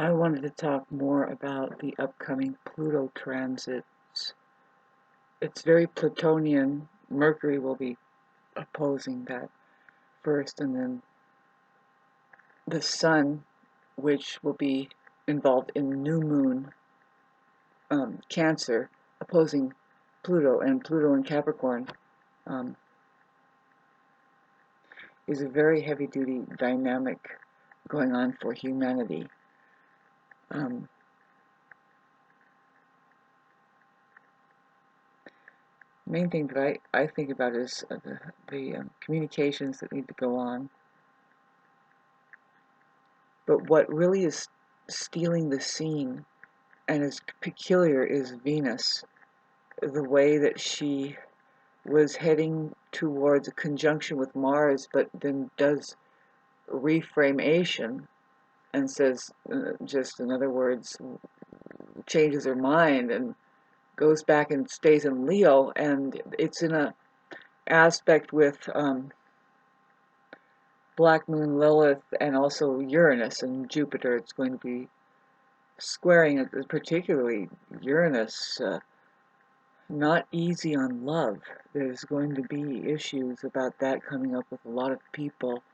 I wanted to talk more about the upcoming Pluto transits. It's very Plutonian. Mercury will be opposing that first, and then the Sun, which will be involved in new moon Cancer, opposing Pluto, and Pluto in Capricorn um, is a very heavy-duty dynamic going on for humanity. Um, Main thing that I think about is the communications that need to go on. But what really is stealing the scene and is peculiar is Venus. The way that she was heading towards a conjunction with Mars, but then does reframation and says, just in other words, changes her mind and goes back and stays in Leo, and it's in a aspect with Black Moon Lilith and also Uranus and Jupiter. It's going to be squaring, particularly Uranus. Not easy on love. There's going to be issues about that coming up with a lot of people.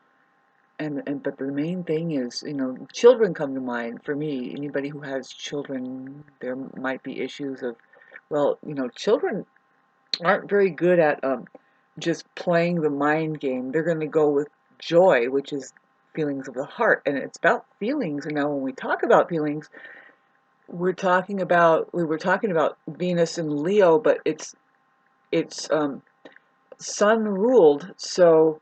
But the main thing is, children come to mind for me. Anybody who has children, there might be issues of, well, children aren't very good at just playing the mind game. They're going to go with joy, which is feelings of the heart, and it's about feelings. And now when we talk about feelings, we were talking about Venus and Leo, but it's sun ruled. So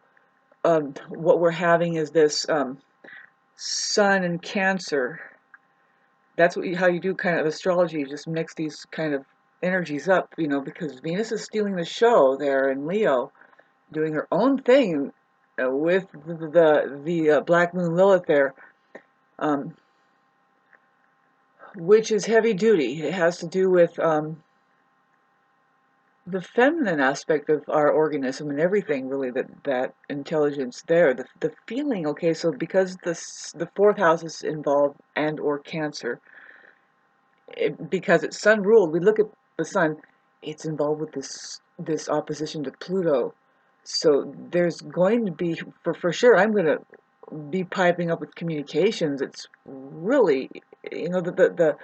what we're having is this sun and Cancer. That's how you do kind of astrology. You just mix these kind of energies up, because Venus is stealing the show there in Leo, doing her own thing with the Black Moon Lilith there, which is heavy duty. It has to do with the feminine aspect of our organism and everything, really, that intelligence there, the feeling. Okay, so because the fourth house is involved and or Cancer, because it's sun ruled, we look at the sun, it's involved with this opposition to Pluto. So there's going to be, for sure, I'm going to be piping up with communications. It's really, the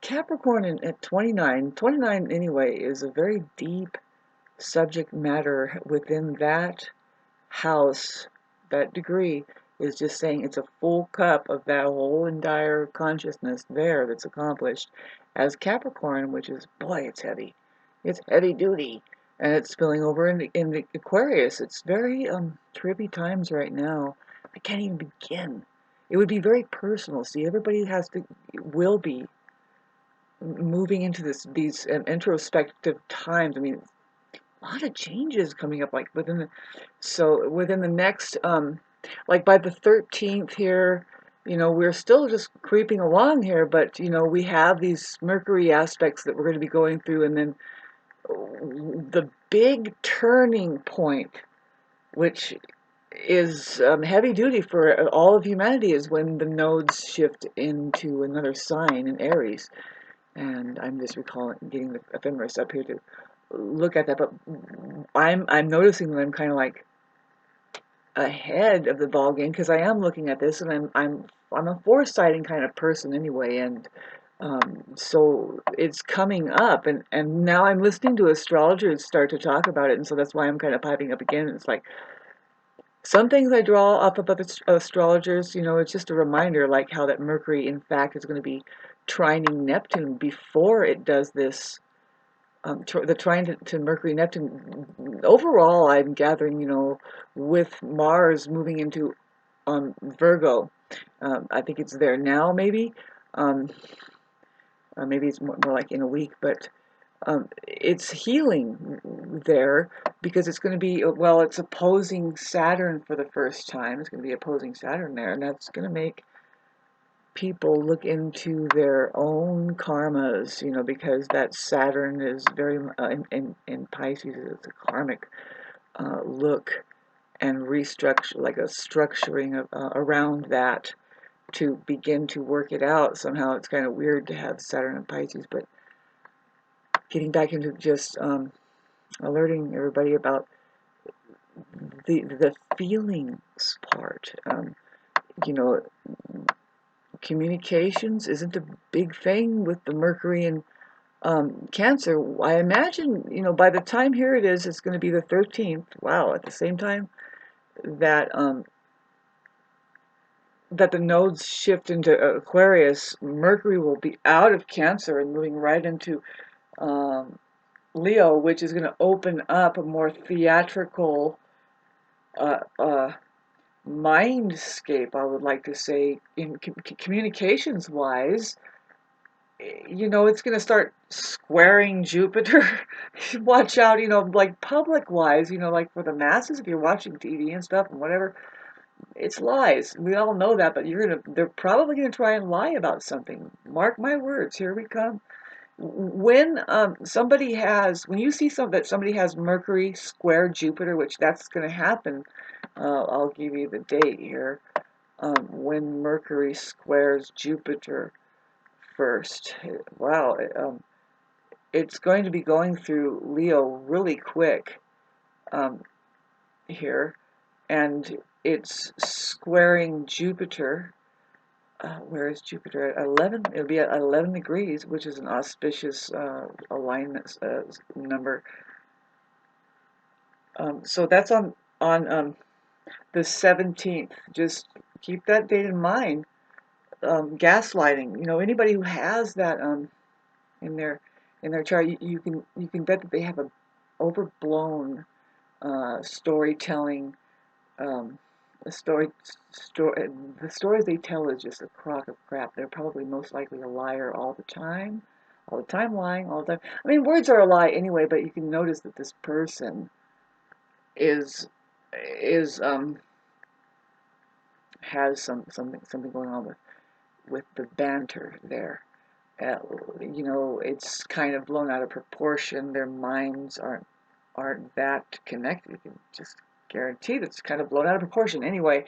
Capricorn at 29 anyway, is a very deep subject matter within that house. That degree is just saying it's a full cup of that whole entire consciousness there that's accomplished as Capricorn, which is, boy, it's heavy. It's heavy duty. And it's spilling over in the Aquarius. It's very trippy times right now. I can't even begin. It would be very personal. See, everybody will be moving into these introspective times. I mean, a lot of changes coming up, like within the next, like by the 13th here, we're still just creeping along here, but we have these Mercury aspects that we're going to be going through, and then the big turning point, which is heavy duty for all of humanity, is when the nodes shift into another sign in Aries. And I'm just getting the ephemeris up here to look at that, but I'm noticing that I'm kind of like ahead of the ball game, because I am looking at this, and I'm a foresighting kind of person anyway, and so it's coming up, and now I'm listening to astrologers start to talk about it, and so that's why I'm kind of piping up again. It's like some things I draw up about astrologers, it's just a reminder, like how that Mercury, in fact, is going to be trining Neptune before it does this. The trine to Mercury Neptune. Overall, I'm gathering, with Mars moving into Virgo. I think it's there now, maybe. Maybe it's more like in a week, but it's healing there, because it's going to be, well, it's opposing Saturn for the first time. It's going to be opposing Saturn there, and that's going to make people look into their own karmas, because that Saturn is very, in Pisces, it's a karmic look and restructure, like a structuring of, around that. to begin to work it out. Somehow it's kind of weird to have Saturn and Pisces, but getting back into just alerting everybody about the feelings part. You know, communications isn't a big thing with the Mercury and Cancer. I imagine, by the time here it is, it's going to be the 13th. Wow, at the same time that that the nodes shift into Aquarius, Mercury will be out of Cancer and moving right into um, Leo, which is going to open up a more theatrical uh, uh, mindscape, I would like to say, in communications wise. It's going to start squaring Jupiter. Watch out, like public wise, like for the masses, if you're watching TV and stuff and whatever, it's lies. We all know that, but they're probably gonna try and lie about something. Mark my words, here we come. When when you see that somebody has Mercury square Jupiter, which that's gonna happen, I'll give you the date here. When Mercury squares Jupiter first, wow, it's going to be going through Leo really quick um, here, and it's squaring Jupiter. Where is Jupiter at 11? It'll be at 11 degrees, which is an auspicious alignment number. So that's on the 17th. Just keep that date in mind. Gaslighting. Anybody who has that in their chart, you can bet that they have a overblown storytelling. Um, the story, the stories they tell is just a crock of crap. They're probably most likely a liar all the time lying, all the time. I mean, words are a lie anyway, but you can notice that this person is is has something going on with the banter there. Uh, it's kind of blown out of proportion. Their minds aren't that connected. You can just guarantee that's kind of blown out of proportion. Anyway,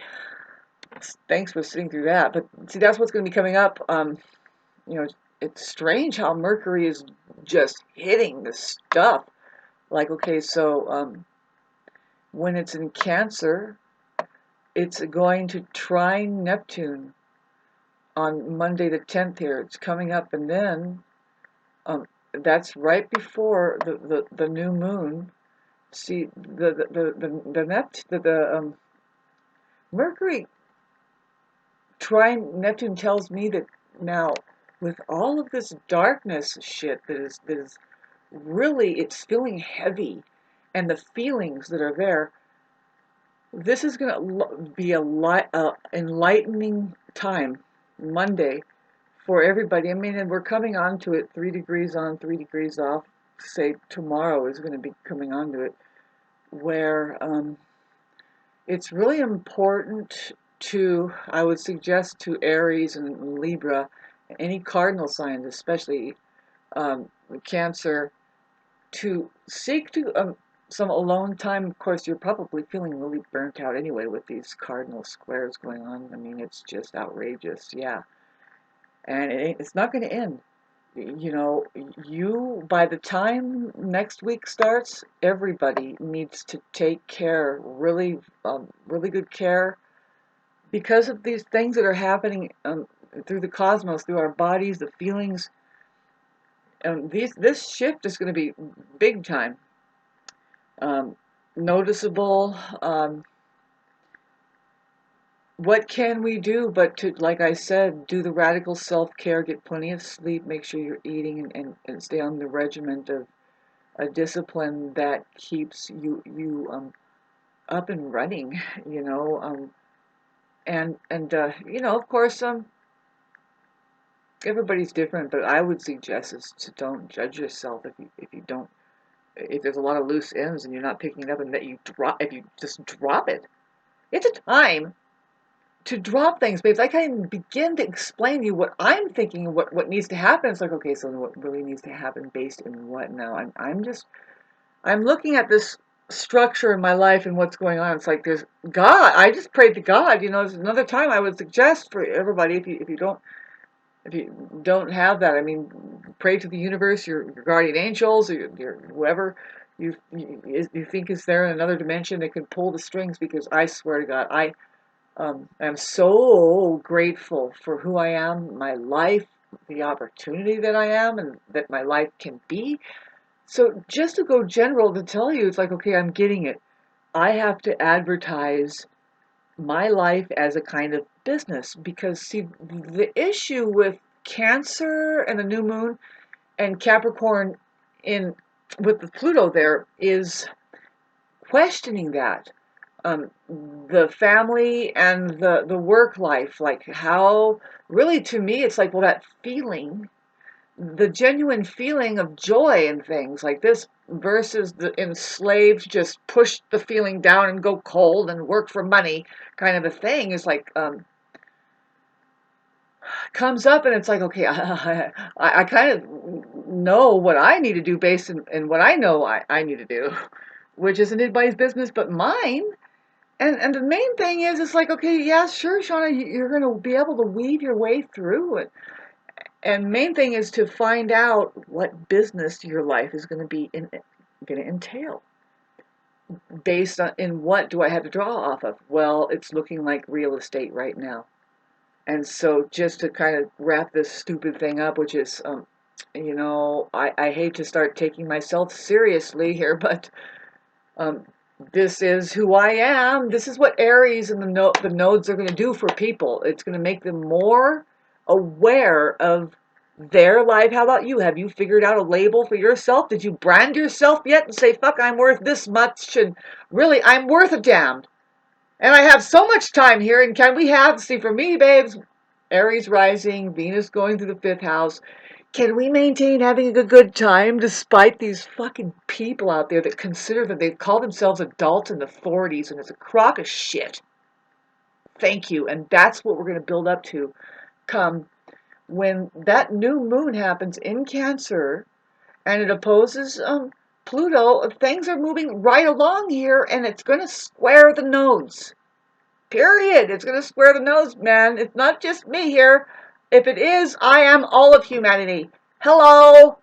thanks for sitting through that. But see, that's what's going to be coming up. You know, it's strange how Mercury is just hitting the stuff. Like, okay, so when it's in Cancer, it's going to trine Neptune on Monday the 10th here. It's coming up, and then that's right before the new moon. See, the Mercury trine Neptune tells me that now, with all of this darkness shit that is really, it's feeling heavy, and the feelings that are there, this is going to be a enlightening time, Monday, for everybody. I mean, and we're coming on to it 3 degrees on, 3 degrees off. Say tomorrow is going to be coming on to it, where it's really important to, I would suggest to Aries and Libra, any cardinal signs, especially Cancer, to seek to some alone time. Of course, you're probably feeling really burnt out anyway with these cardinal squares going on. I mean, it's just outrageous, yeah. And it's not going to end. By the time next week starts, everybody needs to take care, really, really good care, because of these things that are happening through the cosmos, through our bodies, the feelings. This shift is going to be big time, noticeable. What can we do but to, like I said, do the radical self-care, get plenty of sleep, make sure you're eating, and stay on the regiment of a discipline that keeps you up and running, and of course, everybody's different, but I would suggest is to don't judge yourself if you don't, if there's a lot of loose ends and you're not picking it up, and that you drop, if you just drop it. It's a time to drop things, babes. I can't even begin to explain to you what I'm thinking and what needs to happen. It's like, okay, so what really needs to happen based in what now? I'm looking at this structure in my life and what's going on. It's like there's God. I just prayed to God. There's another time I would suggest for everybody, if you don't have that, I mean, pray to the universe, your guardian angels, or your whoever you think is there in another dimension that can pull the strings. Because I swear to God, I am so grateful for who I am, my life, the opportunity that I am, and that my life can be. So just to go general to tell you, it's like, okay, I'm getting it. I have to advertise my life as a kind of business because, see, the issue with Cancer and the new moon and Capricorn in with the Pluto there is questioning that. The family and the work life, like how really to me it's like, well, that feeling, the genuine feeling of joy in things like this versus the enslaved, just push the feeling down and go cold and work for money kind of a thing is like, comes up, and it's like, okay, I kind of know what I need to do based in what I know I need to do, which isn't anybody's business but mine. And the main thing is, it's like, okay, yeah, sure, Shauna, you're going to be able to weave your way through it. And main thing is to find out what business your life is going to be going to entail. Based on in what do I have to draw off of? Well, it's looking like real estate right now. And so just to kind of wrap this stupid thing up, which is, I hate to start taking myself seriously here, but um, this is who I am. This is what Aries and the nodes are going to do for people. It's going to make them more aware of their life. How about you? Have you figured out a label for yourself? Did you brand yourself yet and say, fuck, I'm worth this much, and really, I'm worth a damn. And I have so much time here, and can we have, see, for me, babes, Aries rising, Venus going through the fifth house. Can we maintain having a good time despite these fucking people out there that consider that they call themselves adults in the 40s and it's a crock of shit? Thank you. And that's what we're going to build up to come when that new moon happens in Cancer and it opposes Pluto. Things are moving right along here and it's going to square the nodes. Period. It's going to square the nose, man. It's not just me here. If it is, I am all of humanity. Hello.